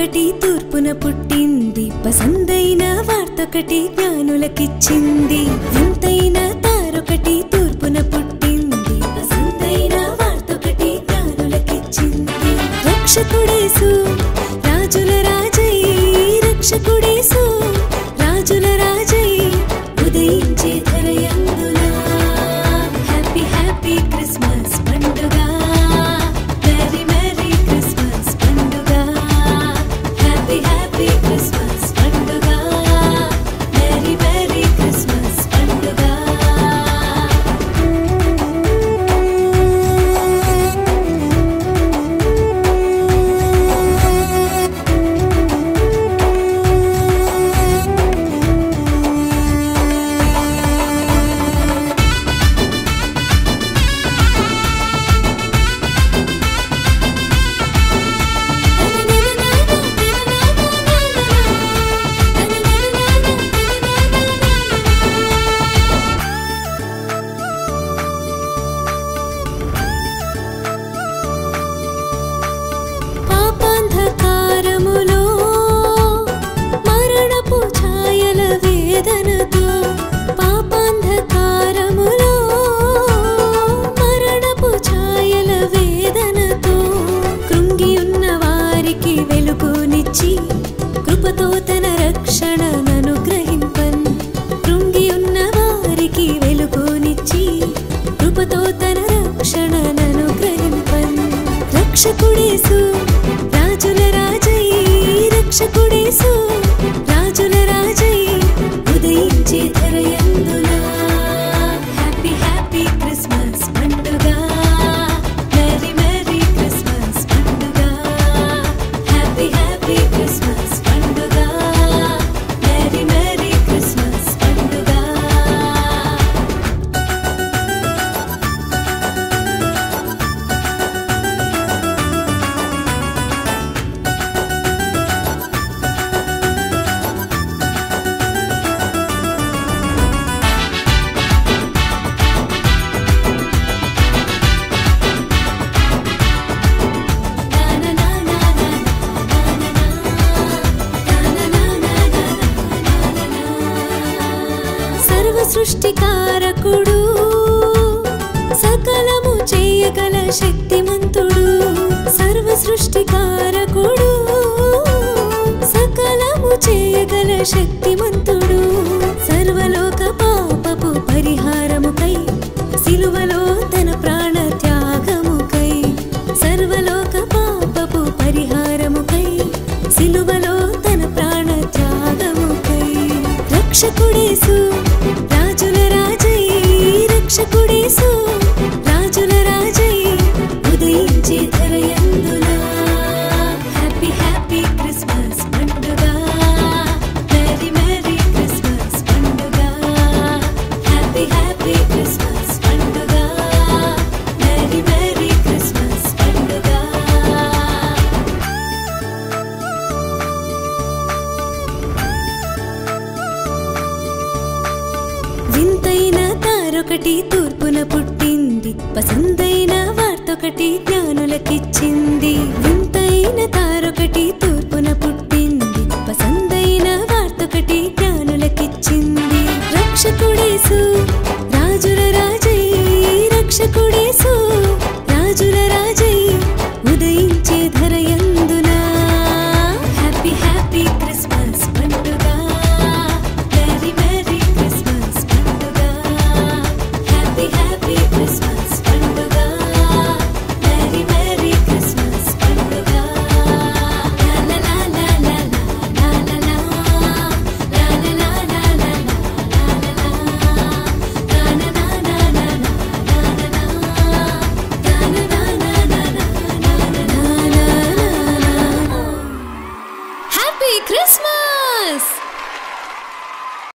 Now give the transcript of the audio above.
తారొకటి తూర్పున పుట్టింది, పసందైన వార్తొకటి జ్ఞానులకిచ్చింది. వింతైన తారొకటి తూర్పున పుట్టింది, పసందైన వార్తొకటి జ్ఞానులకిచ్చింది. రక్షకుడేసు రాజుల రాజై, రక్షకుడేసు రాజుల రాజై ఉదయించే ధరయందున. హ్యాపీ హ్యాపీ క్రిస్మస్ పండుగ, మెరీ మెరీ క్రిస్మస్ పండుగ. హ్యాపీ హ్యాపీ క్రిస్మస్ పండుగ, మెరీ మెరీ క్రిస్మస్ పండుగ. పాపాంధకారములో మరణపు ఛాయల వేదనతో, పాపాంధకారములో మరణపు ఛాయల వేదనతో కృంగియున్న వారికి వెలుగునిచ్చి కృపతో తన రక్షణననుగ్రహింపన్. కృంగియున్న వారికి వెలుగునిచ్చి కృపతో తన రక్షణననుగ్రహింపన్. రక్షకుడేసు రాజుల రాజై, రక్షకుడేసు రాజుల రాజై ఉదయించే ధరయందున. హ్యాపీ హ్యాపీ క్రిస్మస్ పండుగ, మెరీ మెరీ క్రిస్మస్ పండుగ. హ్యాపీ హ్యాపీ క్రిస్మస్ పండుగ, మెరీ మెరీ క్రిస్మస్ పండుగ. సర్వ సృష్టికారకుడు, సకలము చేయగల శక్తిమంతుడు. సర్వ సృష్టికారకుడు, సకలము చేయగల శక్తిమంతుడు. సర్వలోక పాపపు పరిహారముకై సిలువలో తన ప్రాణ త్యాగముకై, సర్వలోక పాపపు పరిహారముకై సిలువలో తన ప్రాణ త్యాగముకై. రక్షకుడేసు రాజుల రాజై, రక్షకుడేసు రాజుల రాజై ఉదయించే ధరయందున. హ్యాపీ హ్యాపీ క్రిస్మస్ పండుగ, మెరీ మెరీ క్రిస్మస్ పండుగ. హ్యాపీ హ్యాపీ క్రిస్మస్ పండుగ, మెరీ మెరీ క్రిస్మస్ పండుగ. వింతైన తారొకటి తూర్పున పుట్టింది, పసందైన వార్తొకటి జ్ఞానులకిచ్చింది.